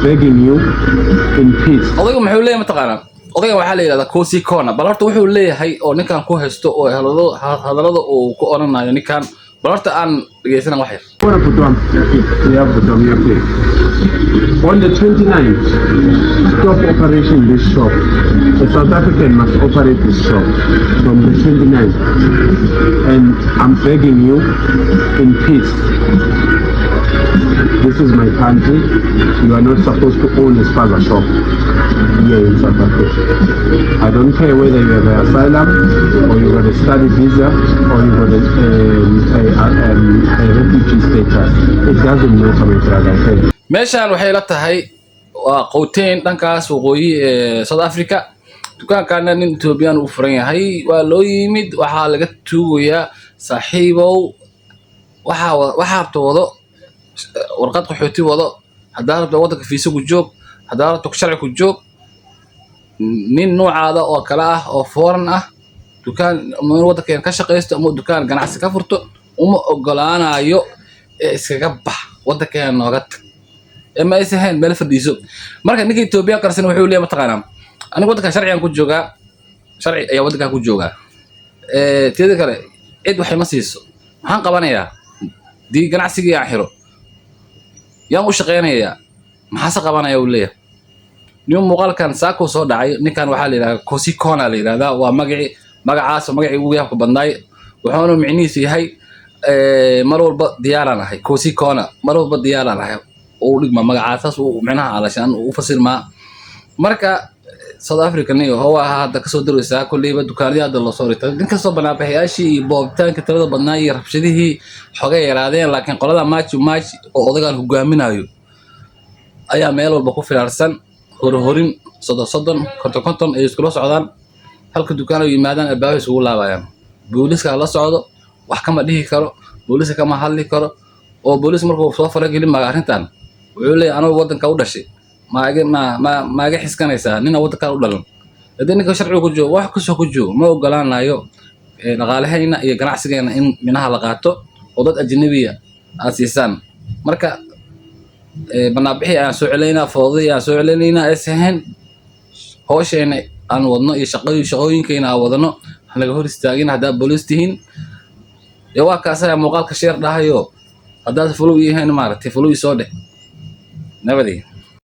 begging you in peace. odayga muxuu leeyahay mataqaanaa odayga waxaa la yidhahdaa Kosi Kona bal horta wuxuu leeyahay oo ninkan ku haysto oo hadalada uu ku oranayo ninkan bal horta aan dhageysana wax yar. On the 29th, stop operation this shop. The South African must operate this shop from the 29th. And I'm begging you in peace. This is my country. You are not supposed to own a spaza shop here in South Africa. I don't care whether you have an asylum or you got a study visa or you got a refugee status. It doesn't matter, my brother. Okay? meeshaan waxay la tahay waa qowteen dhankaas waqooyi ee South Africa dukaankaana nin Ethiopian uu furan yahay waa loo yimid waxaa laga tuugayaa saaxiibow waxa wado warqad qaxooti wado hadaa rabto wadanka fiisa ku joog hadaa rabto sharci ku joog nin noocaada oo kala ah oo foreign ah dukaan wadanka ka shaqeysto ama dukaan ganacsi ka furto uma ogolaanayo iskaga bax wadanka nooga tag ama aysan meel fadhiiso marka ninka Ethiopia qarsan wuxuu leeyahay mataqaanaa aniga wadanka sharciyan ku joogaa sharci ayaa wadanka ku joogaa teeda kale cid waxay ma siiso waxaan qabanayaa dii ganacsiga aan xiro yaan u shaqeynayaa maxaa qabanaya uu leeyahay nin muuqaalkan saako soo dhacay ninkan waxaa la yiraahdaa Kosi Kona la yiraahdaa waa magacaas ugu yaabka badnaay wuxuuna micnihiisu yahay mar walba diyaaran ahay Kosi Kona mar walba diyaaran ahay oo dhigma magacaas uu micnaha alashan uu fasirma marka South Africa niyo hawa hadda ka soo diraysaa kulliba dukaanada la soo ritay in kastoo banaabaxayaashii boobtaanka tirada badnaa iyo rabshadihii xoga yaraadeen laakiin qolada match oo odagaan hogaaminayo ayaa meel walba ku filaarsan horin konton ay isku socdaan halka dukaanada yimaadaan albaabay isugu laabayaan booliska la socdo wax kama dhihi karo booliska kama hadli karo oo boolis markuu soo faragelin ma arrintan wuxuu leeyahay anigu wadanka u dhashay maaga xiskanaysaa nina wadanka u dhalan hadii ninka sharciga ku joogo wax kasoo ku joogo ma ogolaanayo dhaqaalahayna iyo ganacsigeena in minaha la qaato oo dad ajnabiya aasiisan marka banaabaxi aan soo celeynaa foodii aan soo celeynaa aysan hooshayna aan wadno iyo shaqooyinkeena aan wadno naga hor istaagin hadaa booliis tihiin waa kaasaya muuqaalka sheer dhahayo hadaad follow yahay maaragtay follow soo dheh nabadii